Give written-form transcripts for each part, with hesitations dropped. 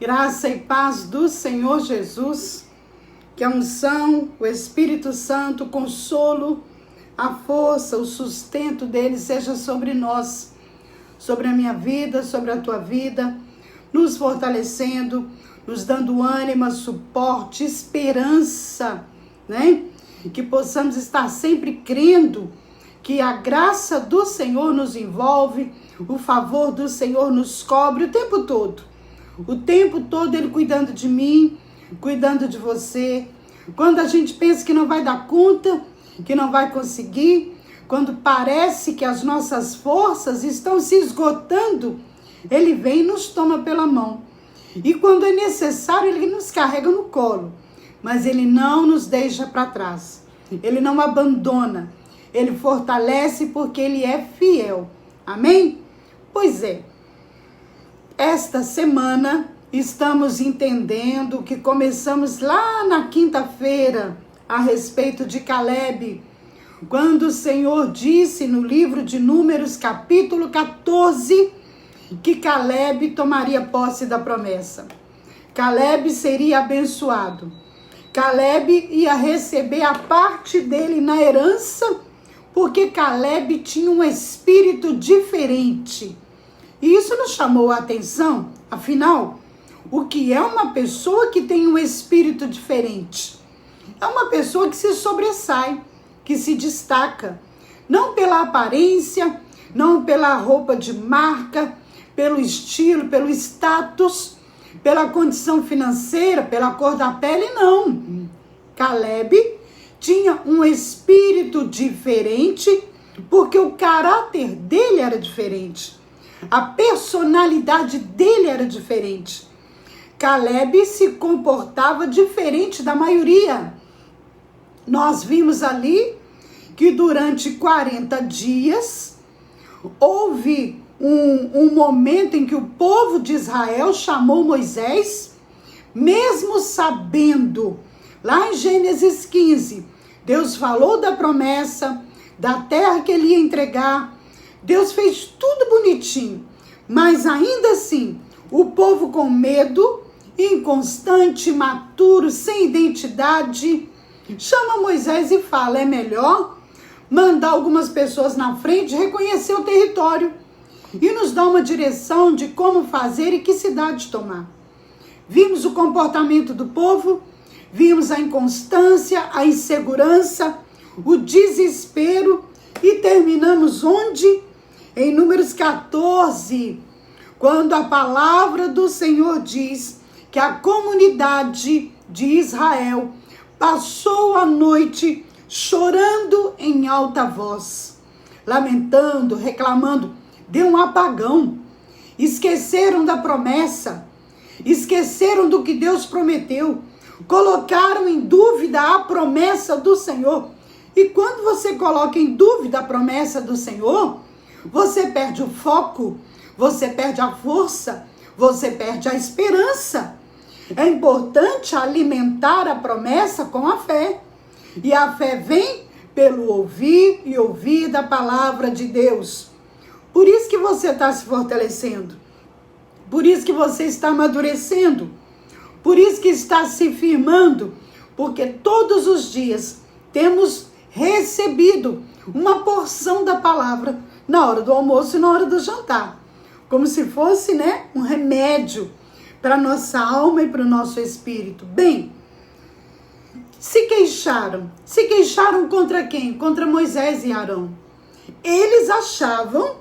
Graça e paz do Senhor Jesus, que a unção, o Espírito Santo, o consolo, a força, o sustento dele seja sobre nós, sobre a minha vida, sobre a tua vida, nos fortalecendo, nos dando ânimo, suporte, esperança, né? Que possamos estar sempre crendo que a graça do Senhor nos envolve, o favor do Senhor nos cobre o tempo todo. O tempo todo ele cuidando de mim, cuidando de você. Quando a gente pensa que não vai dar conta, que não vai conseguir, quando parece que as nossas forças estão se esgotando, ele vem e nos toma pela mão. E quando é necessário, ele nos carrega no colo. Mas ele não nos deixa para trás. Ele não abandona. Ele fortalece porque ele é fiel. Amém? Pois é. Esta semana estamos entendendo que começamos lá na quinta-feira a respeito de Caleb, quando o Senhor disse no livro de Números, capítulo 14, que Caleb tomaria posse da promessa. Caleb seria abençoado. Caleb ia receber a parte dele na herança, porque Caleb tinha um espírito diferente. E isso nos chamou a atenção. Afinal, o que é uma pessoa que tem um espírito diferente? É uma pessoa que se sobressai, que se destaca. Não pela aparência, não pela roupa de marca, pelo estilo, pelo status, pela condição financeira, pela cor da pele, não. Caleb tinha um espírito diferente porque o caráter dele era diferente. A personalidade dele era diferente. Caleb se comportava diferente da maioria. Nós vimos ali que durante 40 dias houve um momento em que o povo de Israel chamou Moisés, mesmo sabendo, lá em Gênesis 15, Deus falou da promessa, da terra que ele ia entregar. Deus fez tudo bonitinho, mas ainda assim, o povo com medo, inconstante, imaturo, sem identidade, chama Moisés e fala, é melhor mandar algumas pessoas na frente, reconhecer o território e nos dar uma direção de como fazer e que cidade tomar. Vimos o comportamento do povo, vimos a inconstância, a insegurança, o desespero e terminamos onde? Em Números 14, quando a palavra do Senhor diz que a comunidade de Israel passou a noite chorando em alta voz, lamentando, reclamando, deu um apagão, esqueceram da promessa, esqueceram do que Deus prometeu, colocaram em dúvida a promessa do Senhor. E quando você coloca em dúvida a promessa do Senhor, você perde o foco, você perde a força, você perde a esperança. É importante alimentar a promessa com a fé. E a fé vem pelo ouvir e ouvir da palavra de Deus. Por isso que você está se fortalecendo. Por isso que você está amadurecendo. Por isso que está se firmando. Porque todos os dias temos recebido uma porção da palavra na hora do almoço e na hora do jantar. Como se fosse, um remédio para a nossa alma e para o nosso espírito. Bem, se queixaram. Se queixaram contra quem? Contra Moisés e Arão. Eles achavam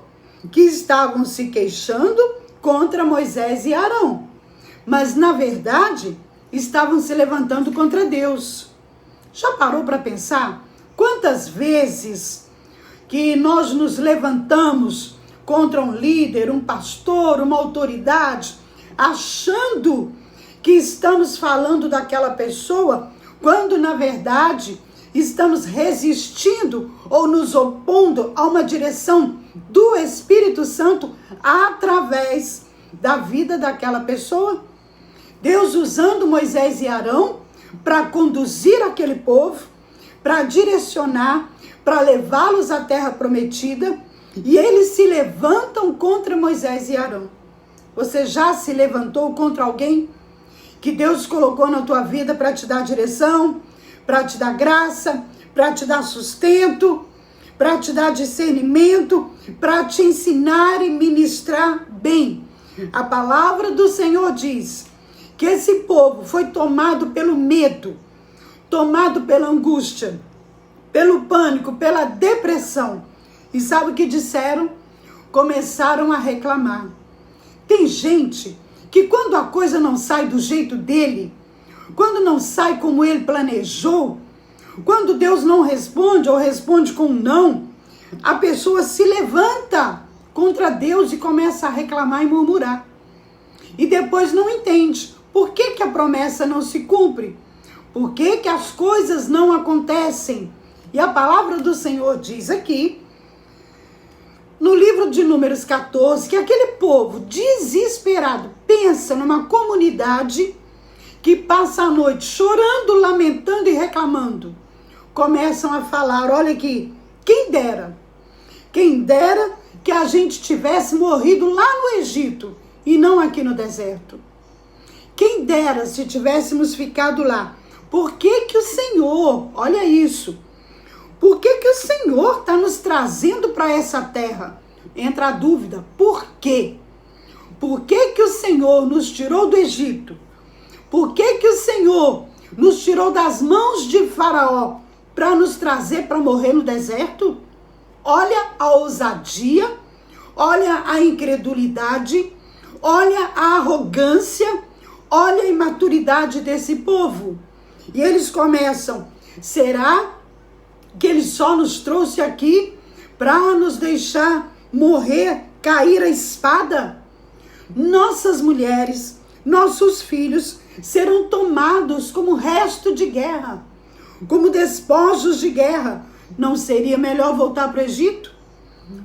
que estavam se queixando contra Moisés e Arão. Mas, na verdade, estavam se levantando contra Deus. Já parou para pensar? Quantas vezes que nós nos levantamos contra um líder, um pastor, uma autoridade, achando que estamos falando daquela pessoa, quando na verdade estamos resistindo ou nos opondo a uma direção do Espírito Santo através da vida daquela pessoa. Deus usando Moisés e Arão para conduzir aquele povo, para direcionar, para levá-los à terra prometida, e eles se levantam contra Moisés e Arão. Você já se levantou contra alguém que Deus colocou na tua vida para te dar direção, para te dar graça, para te dar sustento, para te dar discernimento, para te ensinar e ministrar bem. A palavra do Senhor diz que esse povo foi tomado pelo medo, tomado pela angústia, pelo pânico, pela depressão. E sabe o que disseram? Começaram a reclamar. Tem gente que quando a coisa não sai do jeito dele, quando não sai como ele planejou, quando Deus não responde ou responde com não, a pessoa se levanta contra Deus e começa a reclamar e murmurar. E depois não entende por que a promessa não se cumpre, por que as coisas não acontecem. E a palavra do Senhor diz aqui, no livro de Números 14, que aquele povo desesperado, pensa numa comunidade que passa a noite chorando, lamentando e reclamando. Começam a falar, olha aqui, quem dera que a gente tivesse morrido lá no Egito e não aqui no deserto. Quem dera se tivéssemos ficado lá. Por que o Senhor, olha isso, por que o Senhor está nos trazendo para essa terra? Entra a dúvida, por quê? Por que o Senhor nos tirou do Egito? Por que o Senhor nos tirou das mãos de Faraó para nos trazer para morrer no deserto? Olha a ousadia, olha a incredulidade, olha a arrogância, olha a imaturidade desse povo. E eles começam, será que ele só nos trouxe aqui para nos deixar morrer, cair a espada? Nossas mulheres, nossos filhos serão tomados como resto de guerra, como despojos de guerra. Não seria melhor voltar para o Egito?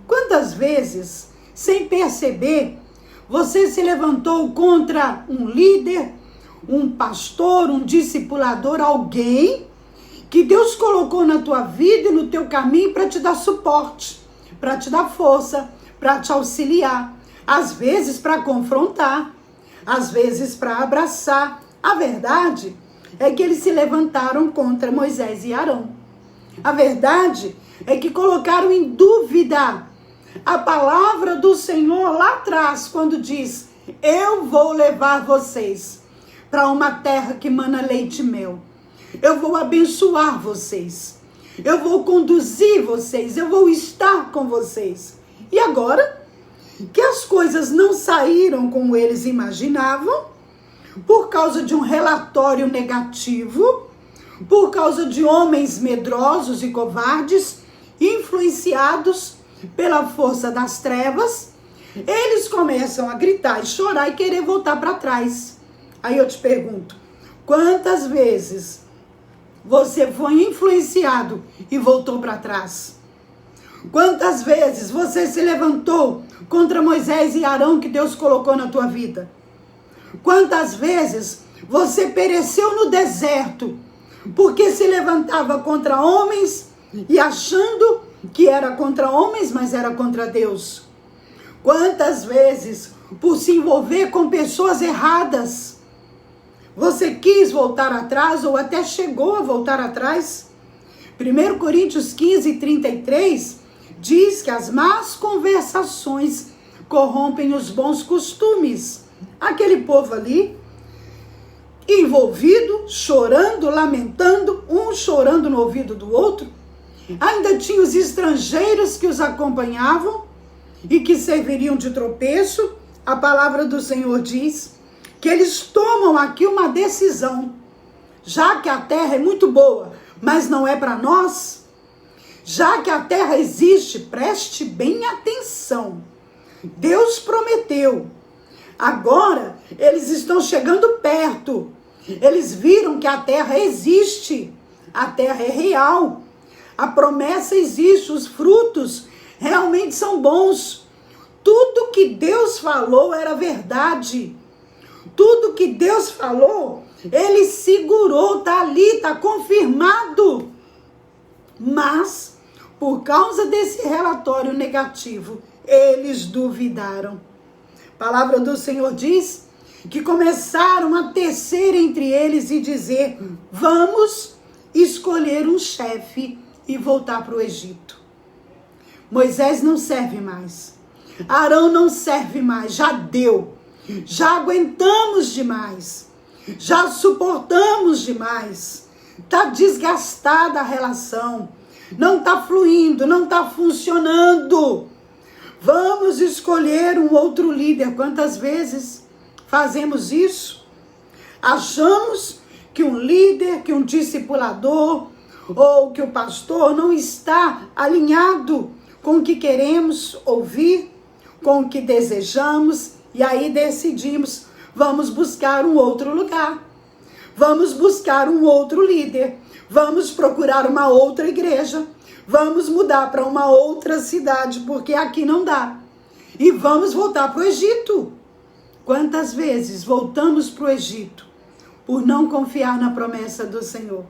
Quantas vezes, sem perceber, você se levantou contra um líder, um pastor, um discipulador, alguém que Deus colocou na tua vida e no teu caminho para te dar suporte, para te dar força, para te auxiliar, às vezes para confrontar, às vezes para abraçar. A verdade é que eles se levantaram contra Moisés e Arão. A verdade é que colocaram em dúvida a palavra do Senhor lá atrás, quando diz, eu vou levar vocês para uma terra que mana leite e mel. Eu vou abençoar vocês. Eu vou conduzir vocês. Eu vou estar com vocês. E agora que as coisas não saíram como eles imaginavam, por causa de um relatório negativo, por causa de homens medrosos e covardes, influenciados pela força das trevas, eles começam a gritar e chorar e querer voltar para trás. Aí eu te pergunto, quantas vezes você foi influenciado e voltou para trás? Quantas vezes você se levantou contra Moisés e Arão que Deus colocou na tua vida? Quantas vezes você pereceu no deserto porque se levantava contra homens e achando que era contra homens, mas era contra Deus? Quantas vezes, por se envolver com pessoas erradas, você quis voltar atrás ou até chegou a voltar atrás? 1 Coríntios 15, 33 diz que as más conversações corrompem os bons costumes. Aquele povo ali, envolvido, chorando, lamentando, um chorando no ouvido do outro. Ainda tinha os estrangeiros que os acompanhavam e que serviriam de tropeço. A palavra do Senhor diz que eles tomam aqui uma decisão. Já que a terra é muito boa, mas não é para nós, já que a terra existe, preste bem atenção. Deus prometeu. Agora eles estão chegando perto. Eles viram que a terra existe. A terra é real. A promessa existe. Os frutos realmente são bons. Tudo que Deus falou era verdade. Tudo que Deus falou, ele segurou, está ali, está confirmado. Mas, por causa desse relatório negativo, eles duvidaram. A palavra do Senhor diz que começaram a tecer entre eles e dizer: vamos escolher um chefe e voltar para o Egito. Moisés não serve mais. Arão não serve mais. Já deu. Já aguentamos demais. Já suportamos demais. Está desgastada a relação. Não está fluindo, não está funcionando. Vamos escolher um outro líder. Quantas vezes fazemos isso? Achamos que um líder, que um discipulador ou que o pastor não está alinhado com o que queremos ouvir, com o que desejamos, e aí decidimos, vamos buscar um outro lugar, vamos buscar um outro líder, vamos procurar uma outra igreja, vamos mudar para uma outra cidade, porque aqui não dá, e vamos voltar para o Egito. Quantas vezes voltamos para o Egito por não confiar na promessa do Senhor?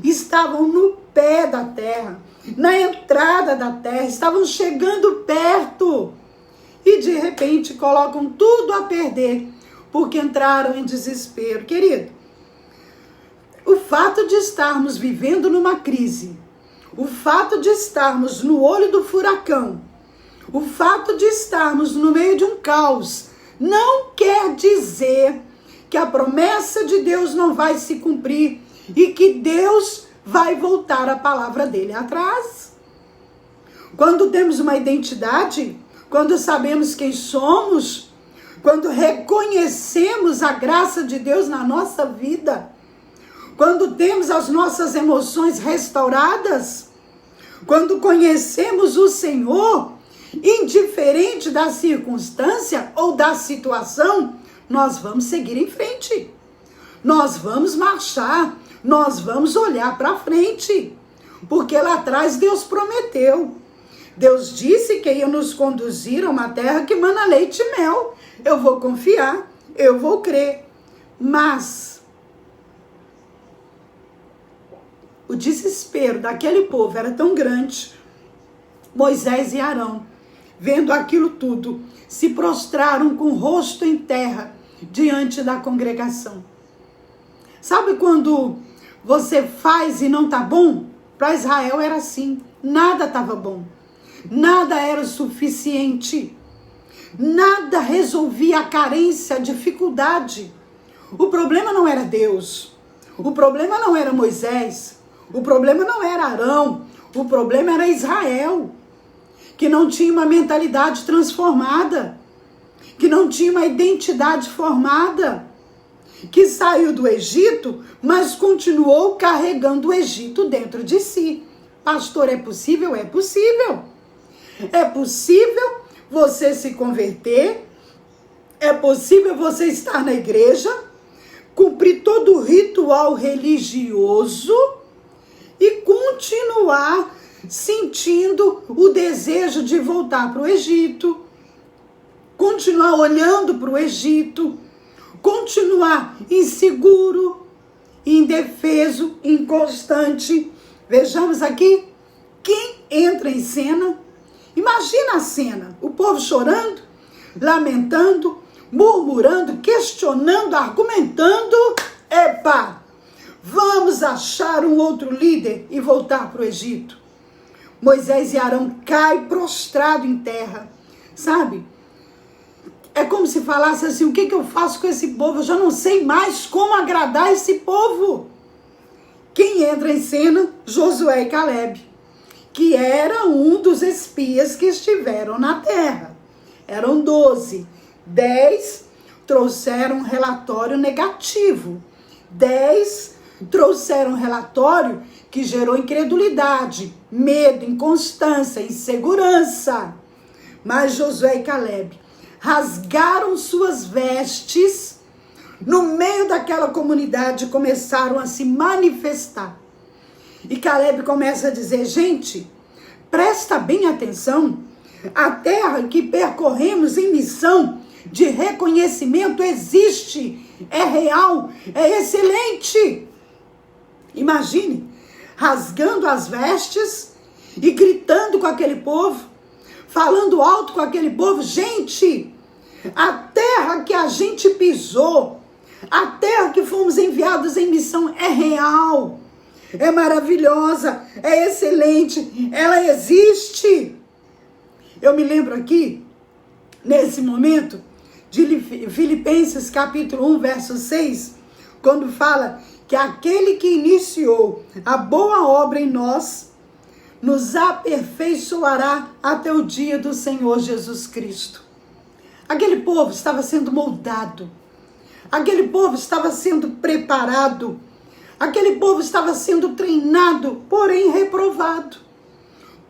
Estavam no pé da terra, na entrada da terra, estavam chegando perto e de repente colocam tudo a perder porque entraram em desespero. Querido, o fato de estarmos vivendo numa crise, o fato de estarmos no olho do furacão, o fato de estarmos no meio de um caos, não quer dizer que a promessa de Deus não vai se cumprir e que Deus vai voltar a palavra dele atrás. Quando temos uma identidade, quando sabemos quem somos, quando reconhecemos a graça de Deus na nossa vida, quando temos as nossas emoções restauradas, quando conhecemos o Senhor, indiferente da circunstância ou da situação, nós vamos seguir em frente. Nós vamos marchar, nós vamos olhar para frente. Porque lá atrás Deus prometeu. Deus disse que ia nos conduzir a uma terra que mana leite e mel. Eu vou confiar, eu vou crer. Mas o desespero daquele povo era tão grande. Moisés e Arão, vendo aquilo tudo, se prostraram com o rosto em terra diante da congregação. Sabe quando você faz e não tá bom? Para Israel era assim, nada estava bom, nada era o suficiente, nada resolvia a carência, a dificuldade. O problema não era Deus, o problema não era Moisés, o problema não era Arão, o problema era Israel, que não tinha uma mentalidade transformada, que não tinha uma identidade formada, que saiu do Egito, mas continuou carregando o Egito dentro de si. Pastor, é possível? É possível. É possível você se converter, é possível você estar na igreja, cumprir todo o ritual religioso e continuar sentindo o desejo de voltar para o Egito, continuar olhando para o Egito, continuar inseguro, indefeso, inconstante. Vejamos aqui quem entra em cena. Imagina a cena, o povo chorando, lamentando, murmurando, questionando, argumentando. Epa, vamos achar um outro líder e voltar para o Egito. Moisés e Arão caem prostrado em terra, sabe? É como se falasse assim, o que eu faço com esse povo? Eu já não sei mais como agradar esse povo. Quem entra em cena? Josué e Calebe, que era um dos espias que estiveram na terra. Eram 12. 10 trouxeram um relatório negativo. 10 trouxeram um relatório que gerou incredulidade, medo, inconstância, insegurança. Mas Josué e Calebe rasgaram suas vestes no meio daquela comunidade, começaram a se manifestar. E Calebe começa a dizer, gente, presta bem atenção, a terra que percorremos em missão de reconhecimento existe, é real, é excelente. Imagine, rasgando as vestes e gritando com aquele povo, falando alto com aquele povo, gente, a terra terra que a gente pisou, a terra que fomos enviados em missão é real, é maravilhosa, é excelente, ela existe. Eu me lembro aqui, nesse momento, de Filipenses capítulo 1, verso 6, quando fala que aquele que iniciou a boa obra em nós, nos aperfeiçoará até o dia do Senhor Jesus Cristo. Aquele povo estava sendo moldado, aquele povo estava sendo preparado, aquele povo estava sendo treinado, porém reprovado.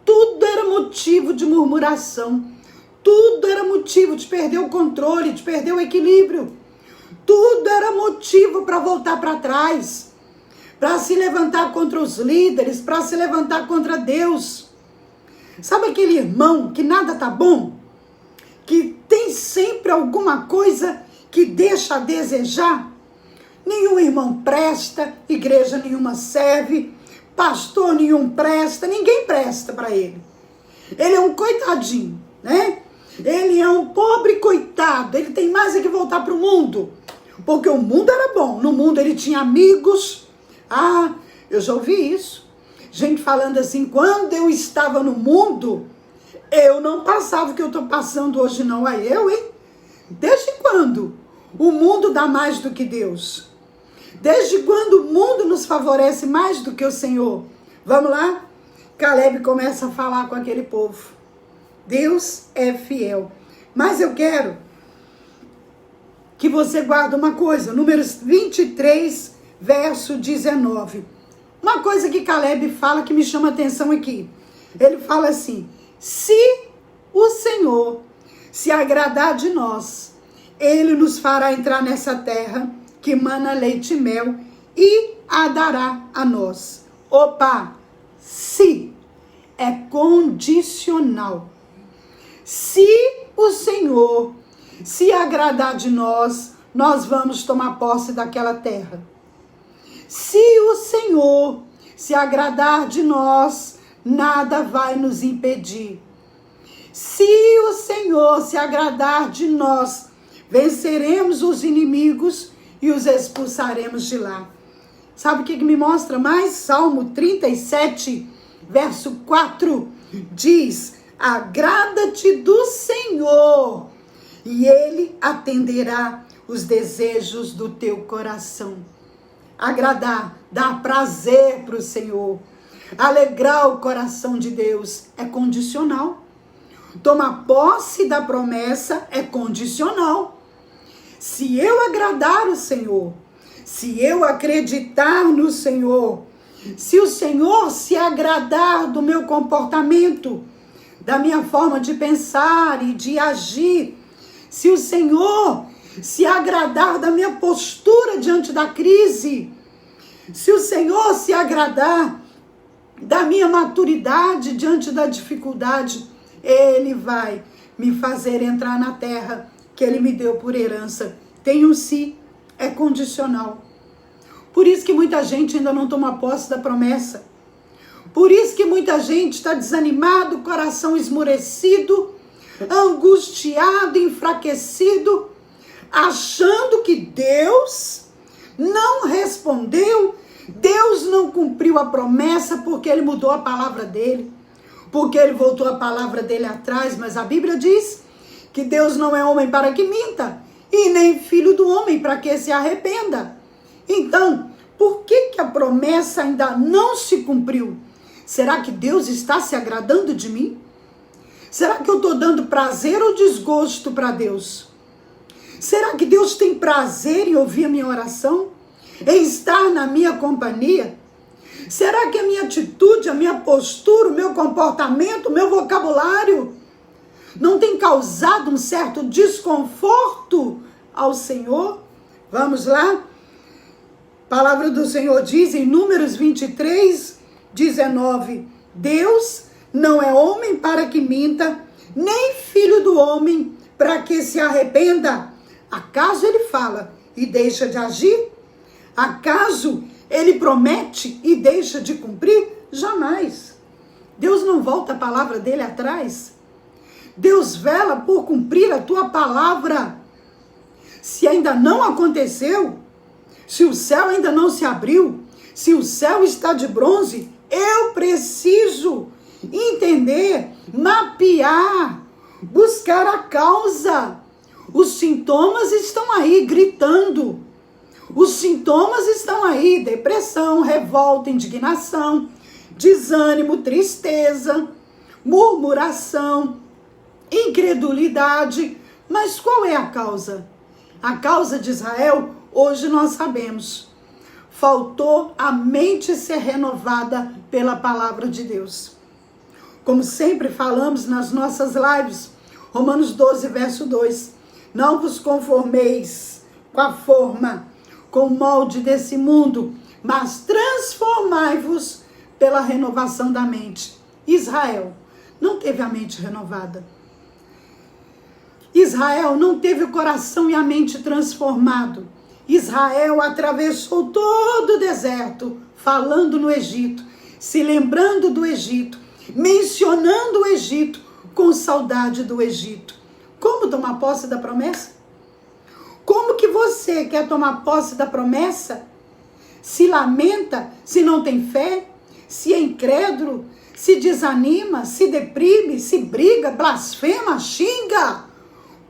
Tudo era motivo de murmuração, tudo era motivo de perder o controle, de perder o equilíbrio. Tudo era motivo para voltar para trás, para se levantar contra os líderes, para se levantar contra Deus. Sabe aquele irmão que nada tá bom? Que tem sempre alguma coisa que deixa a desejar? Nenhum irmão presta, igreja nenhuma serve, pastor nenhum presta, ninguém presta para ele. Ele é um coitadinho, né? Ele é um pobre coitado, ele tem mais é que voltar para o mundo. Porque o mundo era bom, no mundo ele tinha amigos. Ah, eu já ouvi isso. Gente falando assim, quando eu estava no mundo, eu não passava o que eu estou passando hoje não. Aí eu, hein? Desde quando o mundo dá mais do que Deus? Desde quando o mundo nos favorece mais do que o Senhor? Vamos lá? Caleb começa a falar com aquele povo. Deus é fiel. Mas eu quero que você guarde uma coisa. Números 23, verso 19. Uma coisa que Caleb fala que me chama a atenção aqui. Ele fala assim, se o Senhor se agradar de nós, Ele nos fará entrar nessa terra que mana leite e mel e a dará a nós. Opa, se é condicional. Se o Senhor se agradar de nós, nós vamos tomar posse daquela terra. Se o Senhor se agradar de nós, nada vai nos impedir. Se o Senhor se agradar de nós, venceremos os inimigos e os expulsaremos de lá. Sabe o que me mostra mais? Salmo 37, verso 4, diz, agrada-te do Senhor e Ele atenderá os desejos do teu coração. Agradar, dar prazer para o Senhor, alegrar o coração de Deus é condicional. Tomar posse da promessa é condicional. Se eu agradar o Senhor, se eu acreditar no Senhor, se o Senhor se agradar do meu comportamento, da minha forma de pensar e de agir, se o Senhor se agradar da minha postura diante da crise, se o Senhor se agradar da minha maturidade diante da dificuldade, Ele vai me fazer entrar na terra que Ele me deu por herança. Tem um se, é condicional. Por isso que muita gente ainda não toma posse da promessa. Por isso que muita gente está desanimado, coração esmorecido, angustiado, enfraquecido, achando que Deus não respondeu, Deus não cumpriu a promessa porque Ele mudou a palavra dele, porque Ele voltou a palavra dele atrás. Mas a Bíblia diz que Deus não é homem para que minta, e nem filho do homem para que se arrependa. Então, por que a promessa ainda não se cumpriu? Será que Deus está se agradando de mim? Será que eu estou dando prazer ou desgosto para Deus? Será que Deus tem prazer em ouvir a minha oração? Em estar na minha companhia? Será que a minha atitude, a minha postura, o meu comportamento, o meu vocabulário não tem causado um certo desconforto ao Senhor? Vamos lá? A palavra do Senhor diz em Números 23, 19, Deus não é homem para que minta, nem filho do homem para que se arrependa. Acaso Ele fala e deixa de agir? Acaso Ele promete e deixa de cumprir? Jamais. Deus não volta a palavra dele atrás. Deus vela por cumprir a tua palavra. ainda não aconteceu, se o céu ainda não se abriu, se o céu está de bronze, eu preciso entender, mapear, buscar a causa. Os sintomas estão aí gritando. Os sintomas estão aí: depressão, revolta, indignação, desânimo, tristeza, murmuração, incredulidade. Mas qual é a causa? A causa de Israel, hoje nós sabemos. Faltou a mente ser renovada pela palavra de Deus. Como sempre falamos nas nossas lives, Romanos 12, verso 2. Não vos conformeis com a forma, com o molde desse mundo, mas transformai-vos pela renovação da mente. Israel não teve a mente renovada. Israel não teve o coração e a mente transformado. Israel atravessou todo o deserto, falando no Egito, se lembrando do Egito, mencionando o Egito, com saudade do Egito. Como tomar posse da promessa? Como que você quer tomar posse da promessa? Se lamenta, se não tem fé, se é incrédulo, se desanima, se deprime, se briga, blasfema, xinga.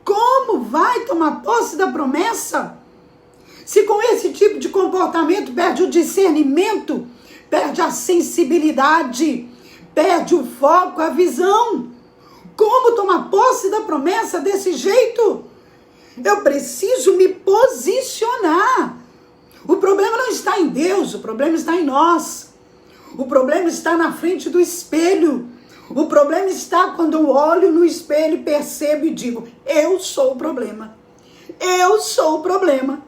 Como vai tomar posse da promessa? Se com esse tipo de comportamento perde o discernimento, perde a sensibilidade, perde o foco, a visão. Como tomar posse da promessa desse jeito? Eu preciso me posicionar. O problema não está em Deus, o problema está em nós. O problema está na frente do espelho. O problema está quando eu olho no espelho, percebo e digo: eu sou o problema. Eu sou o problema.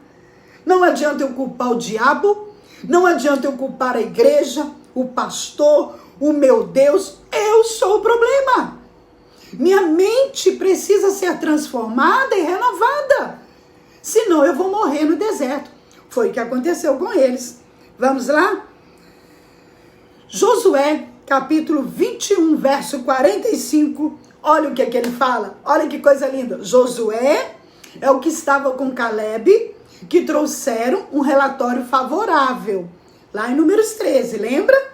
Não adianta eu culpar o diabo, não adianta eu culpar a igreja, o pastor, o meu Deus. Eu sou o problema. Minha mente precisa ser transformada e renovada. Senão eu vou morrer no deserto. Foi o que aconteceu com eles. Vamos lá? Josué, capítulo 21, verso 45. Olha o que ele fala. Olha que coisa linda. Josué é o que estava com Caleb, que trouxeram um relatório favorável. Lá em Números 13, lembra?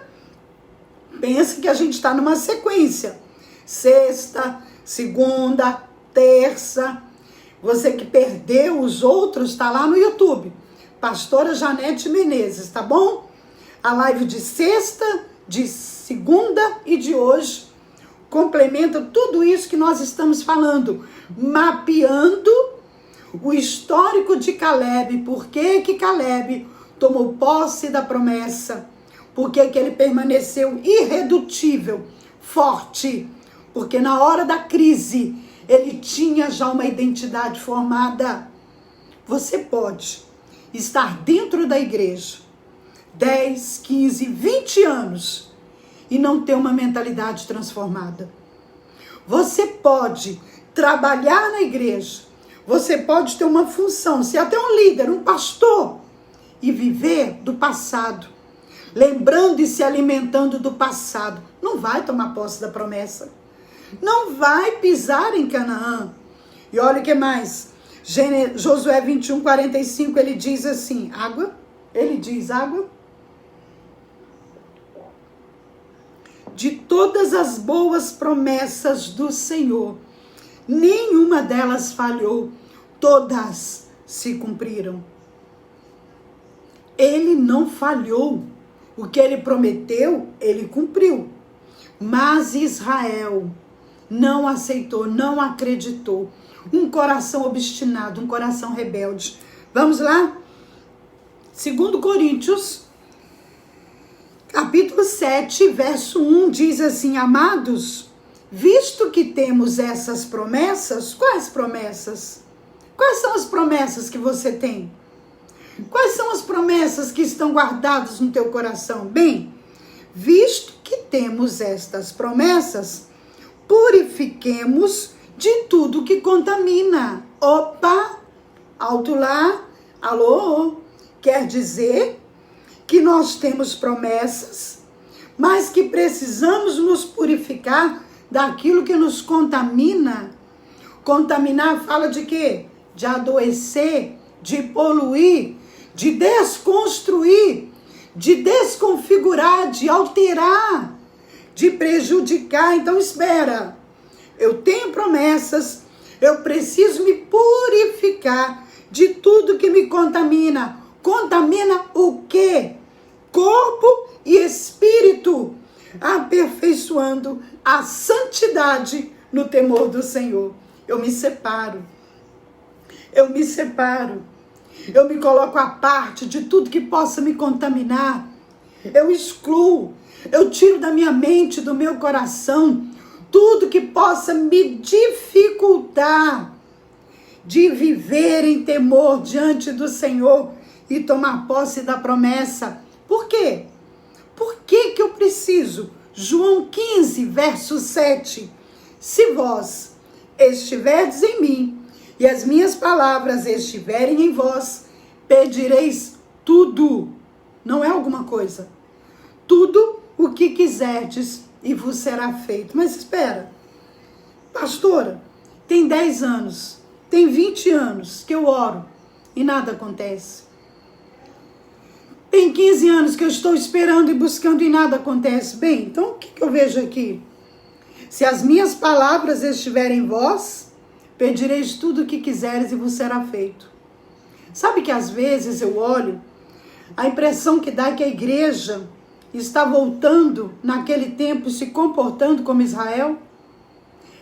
Pensa que a gente está numa sequência. Sexta, segunda, terça. Você que perdeu os outros, está lá no YouTube. Pastora Janete Menezes, tá bom? A live de sexta, de segunda e de hoje complementa tudo isso que nós estamos falando. Mapeando o histórico de Caleb. Por que que Caleb tomou posse da promessa? Por que que ele permaneceu irredutível, forte? Porque na hora da crise, ele tinha já uma identidade formada. Você pode estar dentro da igreja 10, 15, 20 anos e não ter uma mentalidade transformada. Você pode trabalhar na igreja, você pode ter uma função, ser até um líder, um pastor, e viver do passado, lembrando e se alimentando do passado. Não vai tomar posse da promessa. Não vai pisar em Canaã. E olha o que mais. Josué 21, 45, ele diz assim, água. Ele diz água. De todas as boas promessas do Senhor, nenhuma delas falhou. Todas se cumpriram. Ele não falhou. O que ele prometeu, ele cumpriu. Mas Israel não aceitou, não acreditou. Um coração obstinado, um coração rebelde. Vamos lá? 2 Coríntios, capítulo 7, verso 1, diz assim: amados, visto que temos essas promessas, quais promessas? Quais são as promessas que você tem? Quais são as promessas que estão guardadas no teu coração? Bem, visto que temos estas promessas, purifiquemos de tudo que contamina. Opa, alto lá, alô, quer dizer que nós temos promessas, mas que precisamos nos purificar daquilo que nos contamina. Contaminar fala de quê? De adoecer, de poluir, de desconstruir, de desconfigurar, de alterar, de prejudicar. Então espera, eu tenho promessas, eu preciso me purificar de tudo que me contamina. Contamina o quê? Corpo e espírito, aperfeiçoando a santidade no temor do Senhor. Eu me separo, eu me coloco à parte de tudo que possa me contaminar, eu excluo, eu tiro da minha mente, do meu coração, tudo que possa me dificultar de viver em temor diante do Senhor e tomar posse da promessa. Por quê? Por que eu preciso? João 15, verso 7. Se vós estiverdes em mim e as minhas palavras estiverem em vós, pedireis tudo. Não é alguma coisa. Tudo o que quiserdes e vos será feito. Mas espera, pastora, tem 10 anos, tem 20 anos que eu oro e nada acontece. Tem 15 anos que eu estou esperando e buscando e nada acontece. Bem, então o que eu vejo aqui? Se as minhas palavras estiverem em vós, pedireis tudo o que quiseres e vos será feito. Sabe que às vezes eu olho, a impressão que dá é que a igreja está voltando naquele tempo se comportando como Israel?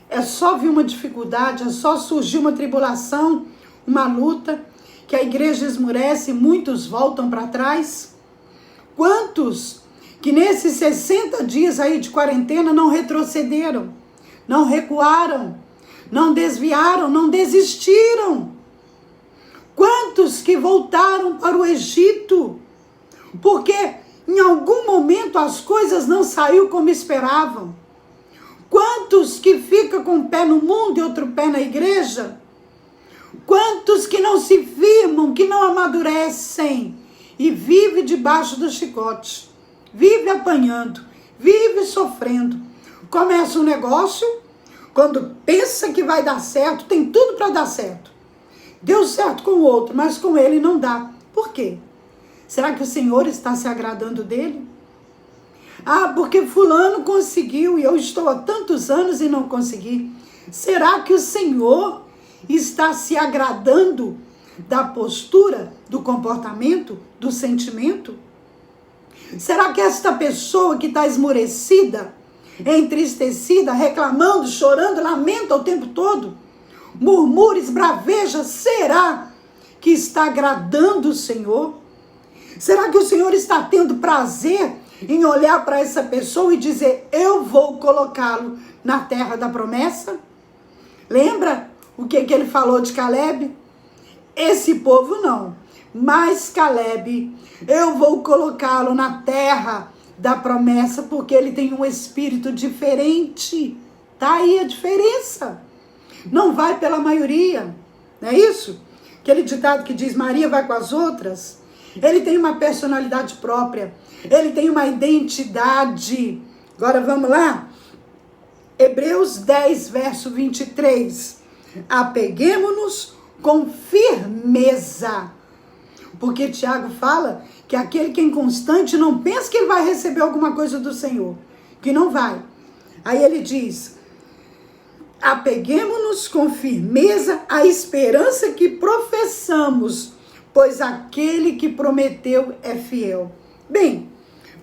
É só vir uma dificuldade, é só surgir uma tribulação, uma luta, que a igreja esmurece e muitos voltam para trás? Quantos que nesses 60 dias aí de quarentena não retrocederam, não recuaram, não desviaram, não desistiram? Quantos que voltaram para o Egito? Porque em algum momento as coisas não saíram como esperavam. Quantos que ficam com um pé no mundo e outro pé na igreja? Quantos que não se firmam, que não amadurecem e vivem debaixo do chicote, vive apanhando, vive sofrendo. Começa um negócio, quando pensa que vai dar certo, tem tudo para dar certo. Deu certo com o outro, mas com ele não dá. Por quê? Será que o Senhor está se agradando dele? Ah, porque fulano conseguiu e eu estou há tantos anos e não consegui. Será que o Senhor está se agradando da postura, do comportamento, do sentimento? Será que esta pessoa que está esmorecida, entristecida, reclamando, chorando, lamenta o tempo todo, murmura, esbraveja, será que está agradando o Senhor? Será que o Senhor está tendo prazer em olhar para essa pessoa e dizer, eu vou colocá-lo na terra da promessa? Lembra o que ele falou de Caleb? Esse povo não, mas Caleb, eu vou colocá-lo na terra da promessa, porque ele tem um espírito diferente. Tá aí a diferença. Não vai pela maioria, não é isso? Aquele ditado que diz, Maria vai com as outras. Ele tem uma personalidade própria, ele tem uma identidade. Agora vamos lá? Hebreus 10, verso 23. Apeguemo-nos com firmeza. Porque Tiago fala que aquele que é inconstante não pensa que ele vai receber alguma coisa do Senhor. Que não vai. Aí ele diz, apeguemo-nos com firmeza à esperança que professamos, pois aquele que prometeu é fiel. Bem,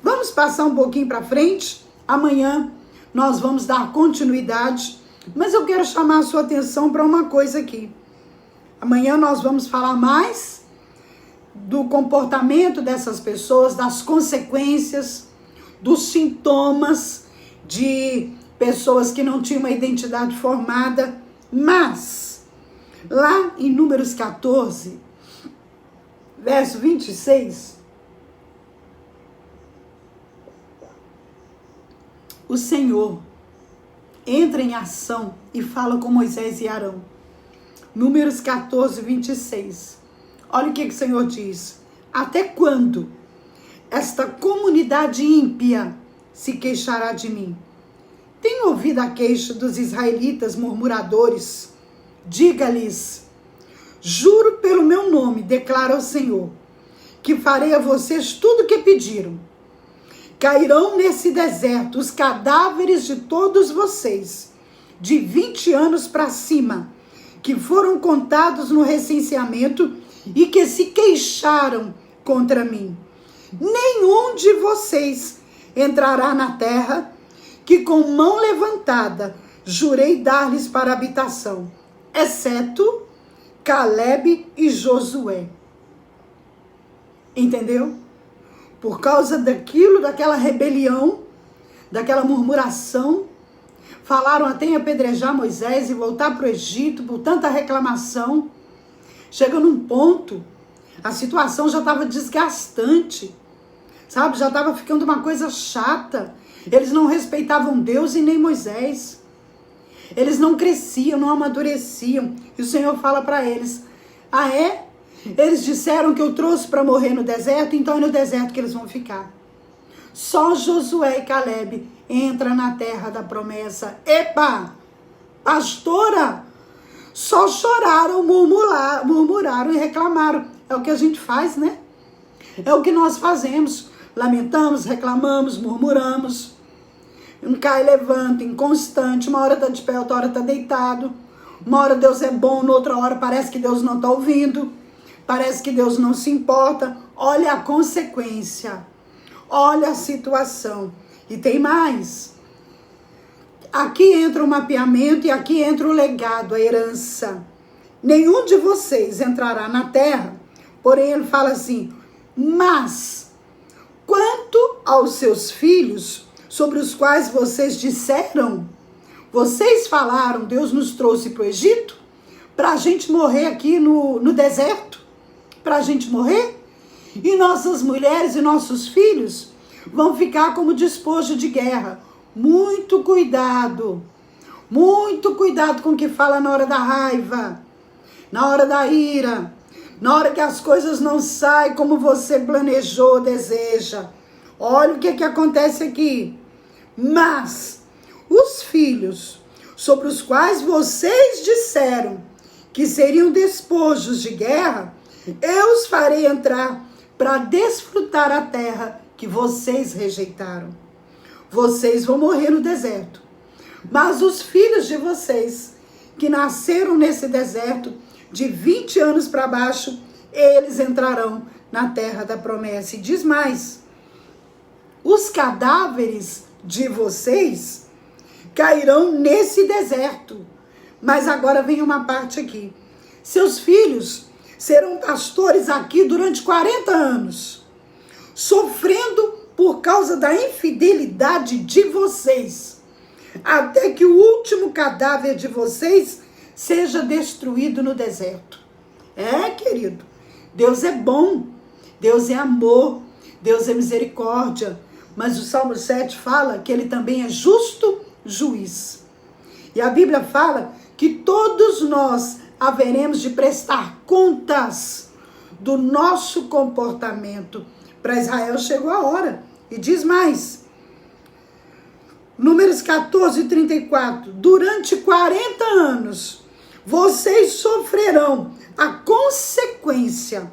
vamos passar um pouquinho para frente. Amanhã nós vamos dar continuidade, mas eu quero chamar a sua atenção para uma coisa aqui. Amanhã nós vamos falar mais do comportamento dessas pessoas, das consequências, dos sintomas de pessoas que não tinham uma identidade formada. Mas, lá em Números 14, verso 26, o Senhor entra em ação e fala com Moisés e Arão. Números 14, 26. Olha o que o Senhor diz. Até quando esta comunidade ímpia se queixará de mim? Tenho ouvido a queixa dos israelitas murmuradores. Diga-lhes, juro pelo meu nome, declara o Senhor, que farei a vocês tudo o que pediram. Cairão nesse deserto os cadáveres de todos vocês, de 20 anos para cima, que foram contados no recenseamento e que se queixaram contra mim. Nenhum de vocês entrará na terra que com mão levantada jurei dar-lhes para habitação, exceto Caleb e Josué. Entendeu? Por causa daquela rebelião, daquela murmuração, falaram até em apedrejar Moisés e voltar para o Egito por tanta reclamação. Chega num ponto, a situação já estava desgastante, sabe? Já estava ficando uma coisa chata. Eles não respeitavam Deus e nem Moisés. Eles não cresciam, não amadureciam. E o Senhor fala para eles, ah é? Eles disseram que eu trouxe para morrer no deserto, então é no deserto que eles vão ficar. Só Josué e Caleb entram na terra da promessa. Epa! Pastora! Só choraram, murmuraram e reclamaram. É o que a gente faz, né? É o que nós fazemos. Lamentamos, reclamamos, murmuramos. Um cai e levanta, inconstante. Uma hora está de pé, outra hora está deitado. Uma hora Deus é bom, noutra hora parece que Deus não está ouvindo. Parece que Deus não se importa. Olha a consequência. Olha a situação. E tem mais. Aqui entra o mapeamento e aqui entra o legado, a herança. Nenhum de vocês entrará na terra. Porém, ele fala assim, mas quanto aos seus filhos, sobre os quais vocês disseram, vocês falaram, Deus nos trouxe para o Egito, para a gente morrer aqui no deserto, para a gente morrer, e nossas mulheres e nossos filhos vão ficar como despojo de guerra. Muito cuidado com o que fala na hora da raiva, na hora da ira, na hora que as coisas não saem como você planejou, deseja. Olha o que acontece aqui. Mas os filhos sobre os quais vocês disseram que seriam despojos de guerra, eu os farei entrar para desfrutar a terra que vocês rejeitaram. Vocês vão morrer no deserto. Mas os filhos de vocês, que nasceram nesse deserto, de 20 anos para baixo, eles entrarão na terra da promessa. E diz mais, os cadáveres de vocês cairão nesse deserto. Mas agora vem uma parte aqui. Seus filhos serão pastores aqui durante 40 anos, sofrendo por causa da infidelidade de vocês, até que o último cadáver de vocês seja destruído no deserto. É, querido, Deus é bom, Deus é amor, Deus é misericórdia, mas o Salmo 7 fala que ele também é justo juiz. E a Bíblia fala que todos nós haveremos de prestar contas do nosso comportamento. Para Israel chegou a hora. E diz mais. Números 14, 34. Durante 40 anos, vocês sofrerão a consequência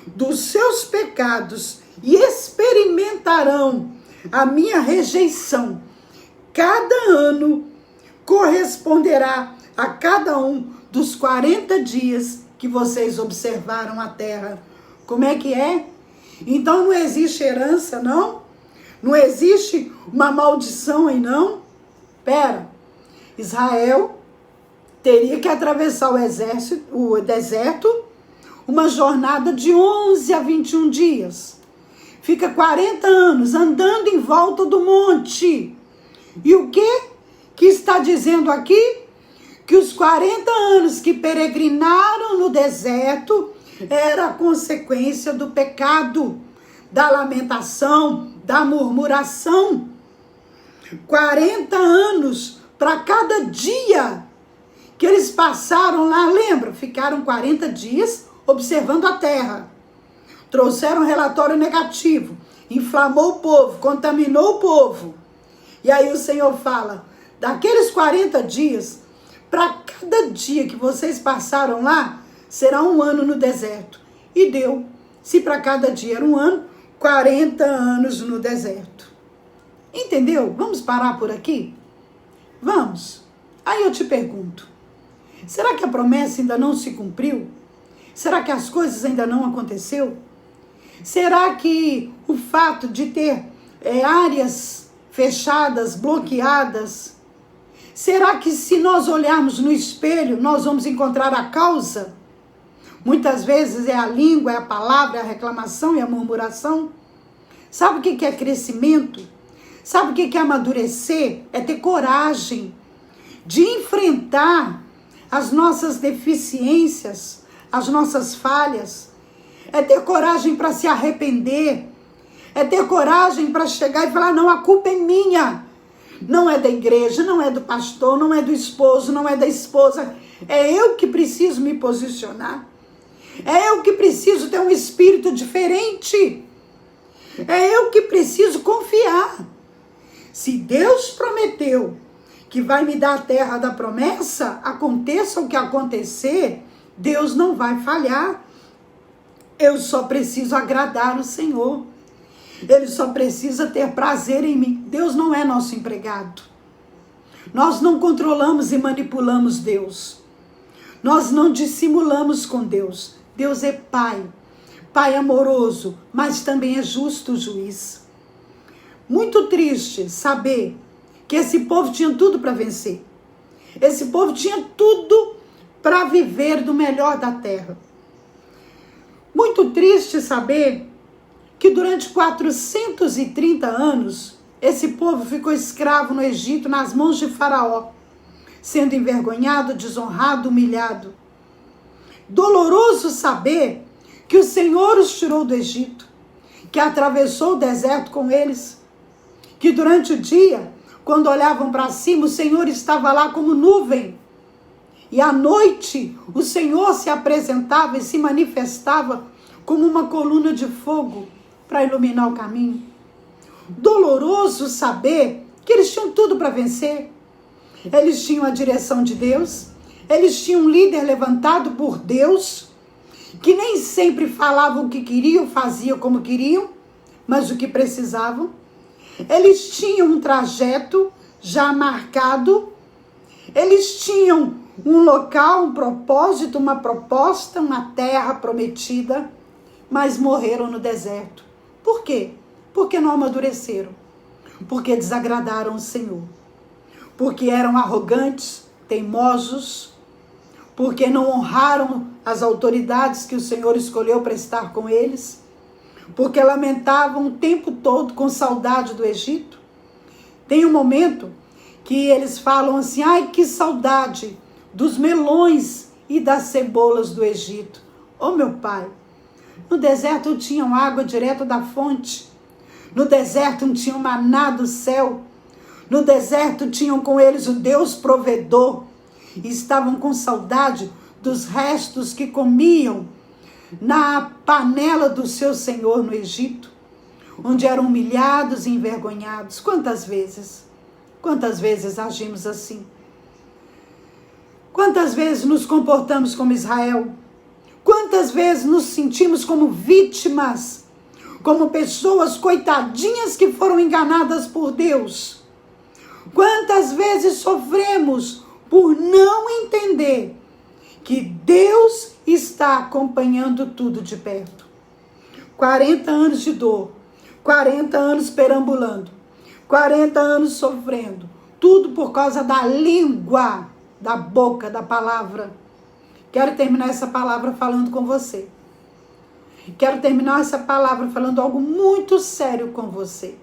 dos seus pecados e experimentarão a minha rejeição. Cada ano corresponderá a cada um dos 40 dias que vocês observaram a terra. Como é que é? Então não existe herança, não? Não existe uma maldição aí, não? Pera, Israel teria que atravessar o deserto, uma jornada de 11 a 21 dias. Fica 40 anos andando em volta do monte. E o que está dizendo aqui? Que os 40 anos que peregrinaram no deserto era a consequência do pecado, da lamentação, da murmuração. 40 anos para cada dia que eles passaram lá, lembra? Ficaram 40 dias observando a terra. Trouxeram um relatório negativo, inflamou o povo, contaminou o povo. E aí o Senhor fala, daqueles 40 dias, para cada dia que vocês passaram lá, será um ano no deserto. E deu. Se para cada dia era um ano, 40 anos no deserto. Entendeu? Vamos parar por aqui? Vamos. Aí eu te pergunto, será que a promessa ainda não se cumpriu? Será que as coisas ainda não aconteceu? Será que o fato de ter áreas fechadas, bloqueadas, será que se nós olharmos no espelho, nós vamos encontrar a causa? Muitas vezes é a língua, é a palavra, é a reclamação e a murmuração. Sabe o que é crescimento? Sabe o que é amadurecer? É ter coragem de enfrentar as nossas deficiências, as nossas falhas. É ter coragem para se arrepender. É ter coragem para chegar e falar, não, a culpa é minha. Não é da igreja, não é do pastor, não é do esposo, não é da esposa. É eu que preciso me posicionar. É eu que preciso ter um espírito diferente. É eu que preciso confiar. Se Deus prometeu que vai me dar a terra da promessa, aconteça o que acontecer, Deus não vai falhar. Eu só preciso agradar o Senhor. Ele só precisa ter prazer em mim. Deus não é nosso empregado. Nós não controlamos e manipulamos Deus. Nós não dissimulamos com Deus. Deus é Pai. Pai amoroso, mas também é justo juiz. Muito triste saber que esse povo tinha tudo para vencer. Esse povo tinha tudo para viver do melhor da terra. Muito triste saber que durante 430 anos, esse povo ficou escravo no Egito, nas mãos de Faraó, sendo envergonhado, desonrado, humilhado. Doloroso saber que o Senhor os tirou do Egito, que atravessou o deserto com eles, que durante o dia, quando olhavam para cima, o Senhor estava lá como nuvem, e à noite o Senhor se apresentava e se manifestava como uma coluna de fogo para iluminar o caminho. Doloroso saber que eles tinham tudo para vencer. Eles tinham a direção de Deus, eles tinham um líder levantado por Deus, que nem sempre falavam o que queriam, faziam como queriam, mas o que precisavam. Eles tinham um trajeto já marcado, eles tinham um local, um propósito, uma proposta, uma terra prometida, mas morreram no deserto. Por quê? Porque não amadureceram, porque desagradaram o Senhor, porque eram arrogantes, teimosos, porque não honraram as autoridades que o Senhor escolheu para estar com eles, porque lamentavam o tempo todo com saudade do Egito. Tem um momento que eles falam assim, ai que saudade dos melões e das cebolas do Egito. Oh meu pai, no deserto tinham água direto da fonte, no deserto tinham maná do céu, no deserto tinham com eles o Deus provedor, e estavam com saudade dos restos que comiam na panela do seu Senhor no Egito, onde eram humilhados e envergonhados. Quantas vezes agimos assim? Quantas vezes nos comportamos como Israel? Quantas vezes nos sentimos como vítimas, como pessoas coitadinhas que foram enganadas por Deus? Quantas vezes sofremos por não entender que Deus está acompanhando tudo de perto? 40 anos de dor, 40 anos perambulando, 40 anos sofrendo, tudo por causa da língua, da boca, da palavra. Quero terminar essa palavra falando com você. Quero terminar essa palavra falando algo muito sério com você.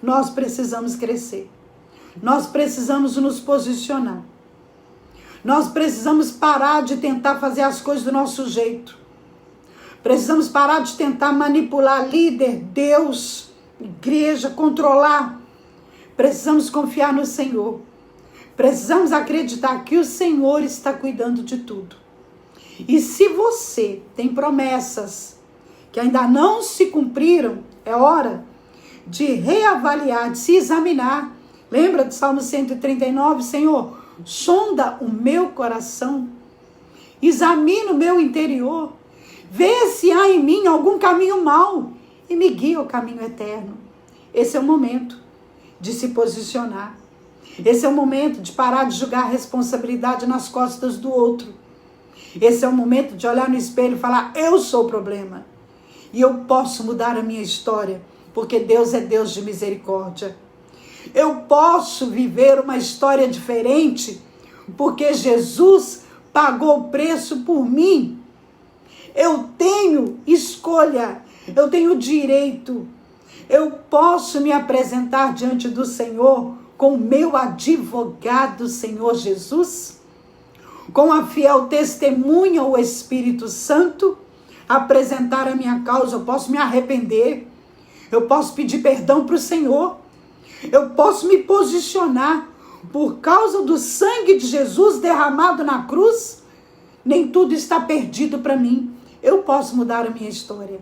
Nós precisamos crescer. Nós precisamos nos posicionar. Nós precisamos parar de tentar fazer as coisas do nosso jeito. Precisamos parar de tentar manipular líder, Deus, igreja, controlar. Precisamos confiar no Senhor. Precisamos acreditar que o Senhor está cuidando de tudo. E se você tem promessas que ainda não se cumpriram, é hora de reavaliar, de se examinar. Lembra do Salmo 139? Senhor, sonda o meu coração, examina o meu interior, Vê se há em mim algum caminho mau e me guia ao caminho eterno. Esse é o momento de se posicionar. Esse é o momento de parar de jogar a responsabilidade nas costas do outro. Esse é o momento de olhar no espelho e falar: eu sou o problema. E eu posso mudar a minha história, porque Deus é Deus de misericórdia. Eu posso viver uma história diferente, porque Jesus pagou o preço por mim. Eu tenho escolha, eu tenho direito. Eu posso me apresentar diante do Senhor com o meu advogado, Senhor Jesus, com a fiel testemunha, o Espírito Santo, apresentar a minha causa. Eu posso me arrepender, eu posso pedir perdão para o Senhor, eu posso me posicionar por causa do sangue de Jesus derramado na cruz. Nem tudo está perdido para mim. Eu posso mudar a minha história.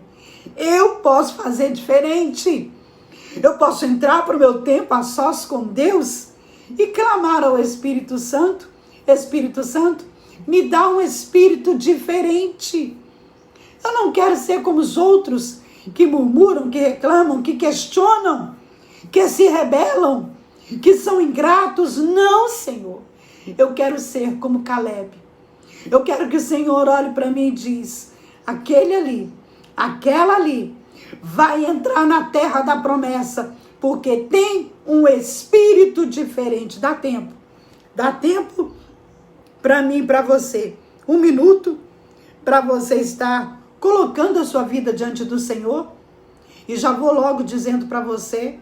Eu posso fazer diferente. Eu posso entrar para o meu tempo a sós com Deus e clamar ao Espírito Santo: Espírito Santo, me dá um espírito diferente. Eu não quero ser como os outros que murmuram, que reclamam, que questionam, que se rebelam, que são ingratos. Não, Senhor. Eu quero ser como Caleb. Eu quero que o Senhor olhe para mim e diz: aquele ali, aquela ali, vai entrar na terra da promessa, porque tem um espírito diferente. Dá tempo. Dá tempo para mim e para você. 1 minuto para você estar colocando a sua vida diante do Senhor. E já vou logo dizendo para você: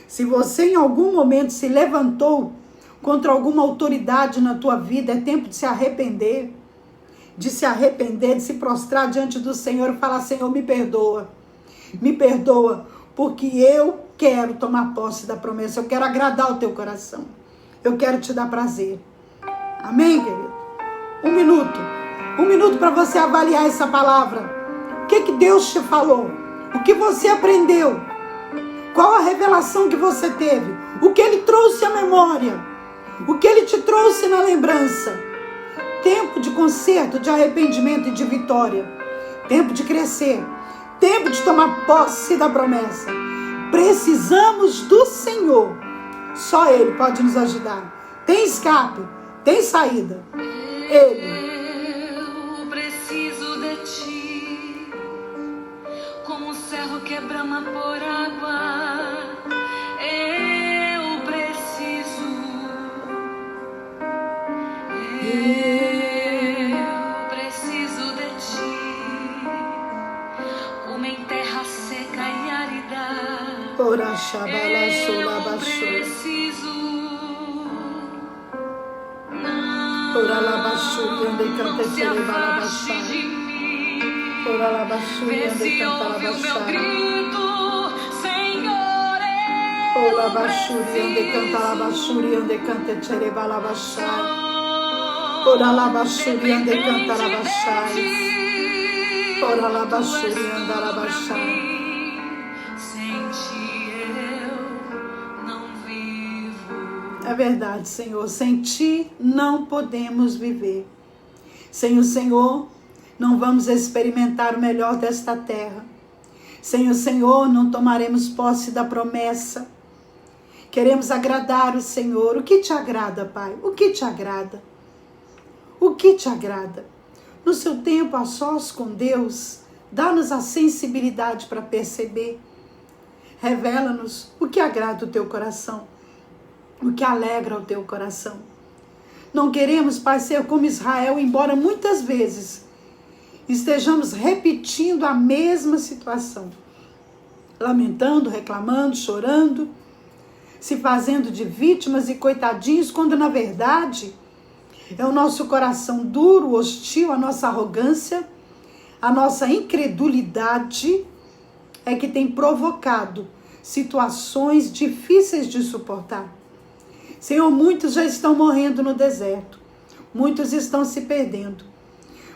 se você em algum momento se levantou contra alguma autoridade na tua vida, é tempo de se arrepender, de se prostrar diante do Senhor e falar: Senhor, me perdoa, porque eu quero tomar posse da promessa, eu quero agradar o teu coração, eu quero te dar prazer. Amém, querido? 1 minuto para você avaliar essa palavra. O que Deus te falou? O que você aprendeu? Qual a revelação que você teve? O que Ele trouxe à memória? O que Ele te trouxe na lembrança? Tempo de conserto, de arrependimento e de vitória. Tempo de crescer. Tempo de tomar posse da promessa. Precisamos do Senhor. Só Ele pode nos ajudar. Tem escape, tem saída. Ele. Eu preciso de Ti, como o cerro que brama por água. Eu preciso de Ti, como em terra seca e árida. Ora shabala sola basho. Ora la basho ande canta tere bala basha. Ora la basho ande canta la basha. Ora basho ande canta la basho ande canta tere bala basha. Ora la basho ande canta la basha. Ora la basho ande la basha. É verdade, Senhor. Sem Ti não podemos viver. Sem o Senhor, não vamos experimentar o melhor desta terra. Sem o Senhor, não tomaremos posse da promessa. Queremos agradar o Senhor. O que te agrada, Pai? O que te agrada? O que te agrada? No seu tempo a sós com Deus, dá-nos a sensibilidade para perceber. Revela-nos o que agrada o teu coração. O que alegra o teu coração. Não queremos, Pai, ser como Israel, embora muitas vezes estejamos repetindo a mesma situação. Lamentando, reclamando, chorando, se fazendo de vítimas e coitadinhos, quando na verdade é o nosso coração duro, hostil, a nossa arrogância, a nossa incredulidade é que tem provocado situações difíceis de suportar. Senhor, muitos já estão morrendo no deserto. Muitos estão se perdendo.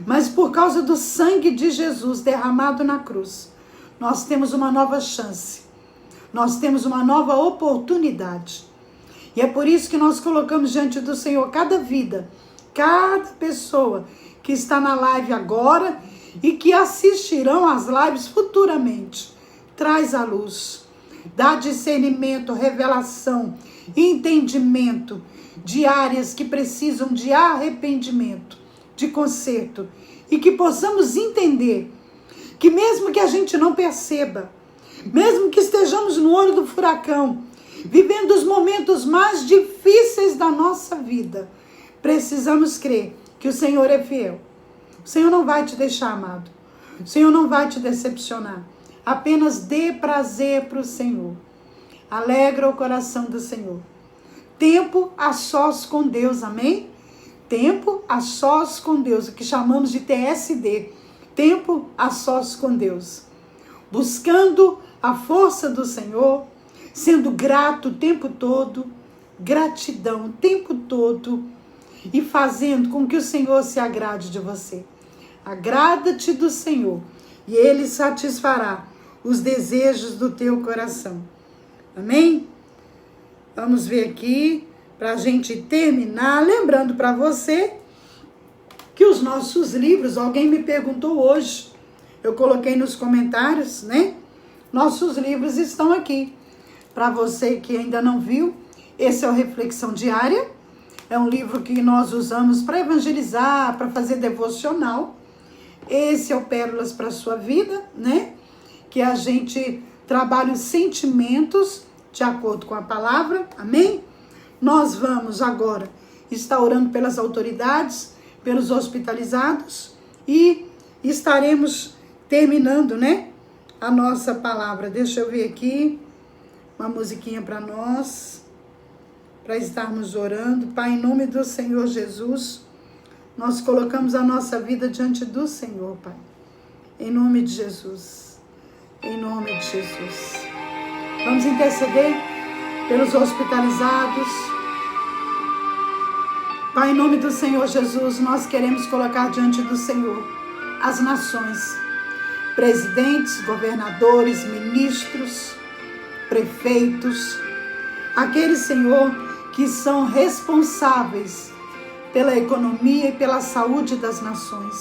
Mas por causa do sangue de Jesus derramado na cruz, nós temos uma nova chance. Nós temos uma nova oportunidade. E é por isso que nós colocamos diante do Senhor cada vida, cada pessoa que está na live agora e que assistirão às lives futuramente. Traz à luz, dá discernimento, revelação, entendimento de áreas que precisam de arrependimento, de conserto, e que possamos entender que mesmo que a gente não perceba, mesmo que estejamos no olho do furacão, vivendo os momentos mais difíceis da nossa vida, precisamos crer que o Senhor é fiel. O Senhor não vai te deixar, amado. O Senhor não vai te decepcionar. Apenas dê prazer para o Senhor. Alegra o coração do Senhor. Tempo a sós com Deus, amém? Tempo a sós com Deus, o que chamamos de TSD. Tempo a sós com Deus. Buscando a força do Senhor, sendo grato o tempo todo, gratidão o tempo todo, e fazendo com que o Senhor se agrade de você. Agrada-te do Senhor, e Ele satisfará os desejos do teu coração. Amém? Vamos ver aqui, para a gente terminar, lembrando para você que os nossos livros, alguém me perguntou hoje, eu coloquei nos comentários, né? Nossos livros estão aqui. Para você que ainda não viu, esse é o Reflexão Diária. É um livro que nós usamos para evangelizar, para fazer devocional. Esse é o Pérolas para a Sua Vida, né? Que a gente trabalha os sentimentos de acordo com a palavra, amém? Nós vamos agora estar orando pelas autoridades, pelos hospitalizados e estaremos terminando, né? A nossa palavra. Deixa eu ver aqui uma musiquinha para nós, para estarmos orando. Pai, em nome do Senhor Jesus, nós colocamos a nossa vida diante do Senhor, Pai. Em nome de Jesus. Em nome de Jesus. Vamos interceder pelos hospitalizados. Pai, em nome do Senhor Jesus, nós queremos colocar diante do Senhor as nações, presidentes, governadores, ministros, prefeitos, aqueles, Senhor, que são responsáveis pela economia e pela saúde das nações.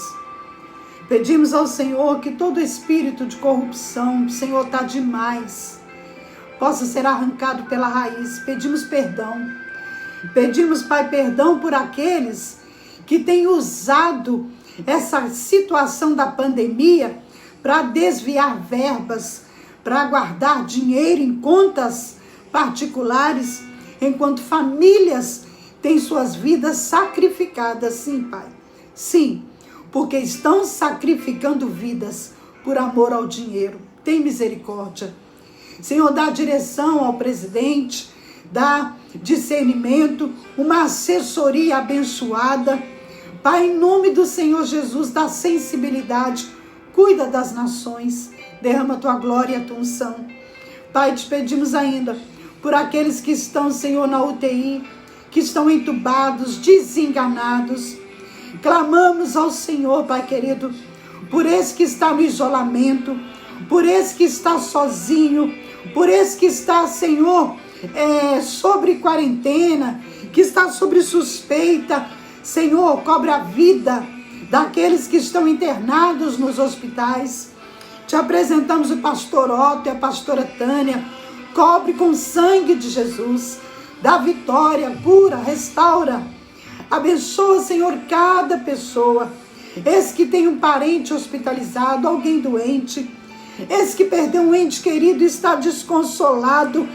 Pedimos ao Senhor que todo espírito de corrupção, Senhor, está demais, possa ser arrancado pela raiz. Pedimos perdão. Pedimos, Pai, perdão por aqueles que têm usado essa situação da pandemia para desviar verbas, para guardar dinheiro em contas particulares, enquanto famílias têm suas vidas sacrificadas. Sim, Pai. Sim, porque estão sacrificando vidas por amor ao dinheiro. Tem misericórdia. Senhor, dá direção ao presidente, dá discernimento, uma assessoria abençoada. Pai, em nome do Senhor Jesus, dá sensibilidade, cuida das nações, derrama a tua glória e a tua unção. Pai, te pedimos ainda por aqueles que estão, Senhor, na UTI, que estão entubados, desenganados. Clamamos ao Senhor, Pai querido, por esse que está no isolamento, por esse que está sozinho, por esse que está, Senhor, sobre quarentena, que está sobre suspeita. Senhor, cobre a vida daqueles que estão internados nos hospitais. Te apresentamos o pastor Otto e a pastora Tânia. Cobre com o sangue de Jesus. Dá vitória, cura, restaura. Abençoa, Senhor, cada pessoa. Esse que tem um parente hospitalizado, alguém doente. Esse que perdeu um ente querido e está desconsolado.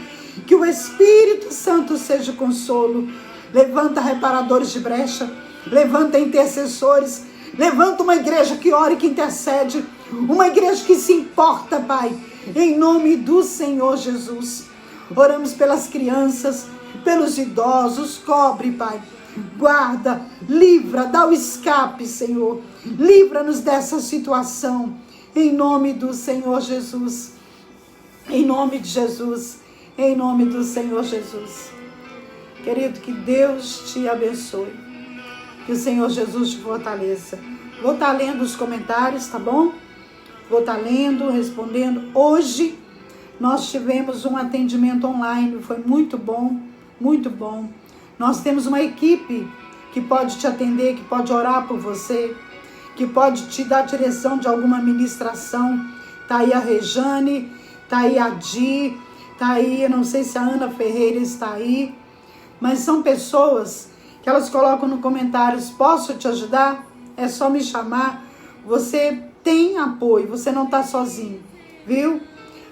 Que o Espírito Santo seja o consolo. Levanta reparadores de brecha. Levanta intercessores. Levanta uma igreja que ora e que intercede. Uma igreja que se importa, Pai. Em nome do Senhor Jesus. Oramos pelas crianças, pelos idosos. Cobre, Pai. Guarda, livra, dá o escape, Senhor. Livra-nos dessa situação. Em nome do Senhor Jesus. Em nome de Jesus. Em nome do Senhor Jesus. Querido, que Deus te abençoe. Que o Senhor Jesus te fortaleça. Vou estar lendo os comentários, tá bom? Vou estar lendo, respondendo. Hoje nós tivemos um atendimento online. Foi muito bom, muito bom. Nós temos uma equipe que pode te atender, que pode orar por você, que pode te dar direção de alguma ministração. Tá aí a Rejane, tá aí a Di, tá aí, eu não sei se a Ana Ferreira está aí, mas são pessoas que elas colocam no comentários: posso te ajudar? É só me chamar. Você tem apoio, você não está sozinho, viu?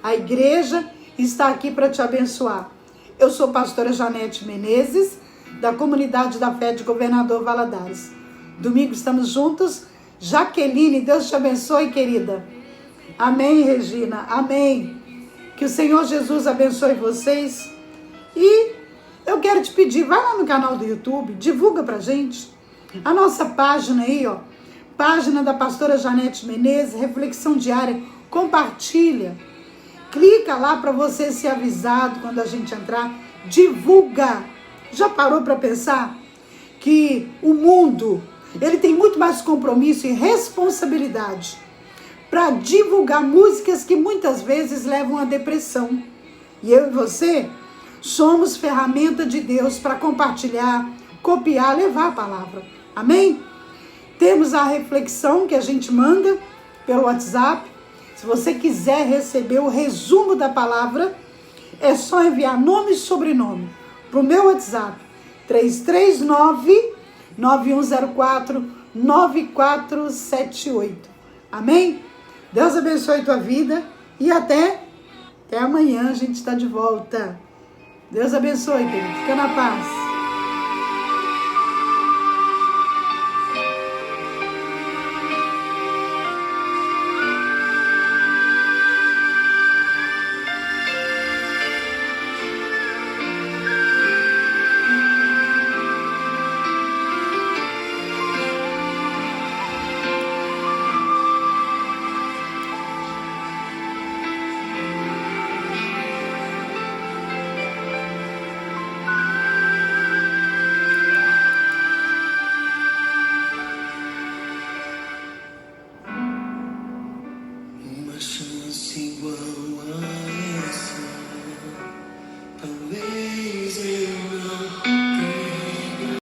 A igreja está aqui para te abençoar. Eu sou pastora Janete Menezes, da Comunidade da Fé de Governador Valadares. Domingo estamos juntos. Jaqueline, Deus te abençoe, querida. Amém, Regina, amém. Que o Senhor Jesus abençoe vocês. E eu quero te pedir, vai lá no canal do YouTube, divulga pra gente a nossa página aí, ó. Página da pastora Janete Menezes, reflexão diária, compartilha. Clica lá para você ser avisado quando a gente entrar. Divulga. Já parou para pensar que o mundo, ele tem muito mais compromisso e responsabilidade para divulgar músicas que muitas vezes levam à depressão. E eu e você somos ferramenta de Deus para compartilhar, copiar, levar a palavra. Amém? Temos a reflexão que a gente manda pelo WhatsApp. Se você quiser receber o resumo da palavra, é só enviar nome e sobrenome para o meu WhatsApp, 339-9104-9478. Amém? Deus abençoe tua vida e até amanhã a gente está de volta. Deus abençoe, querido. Fica na paz.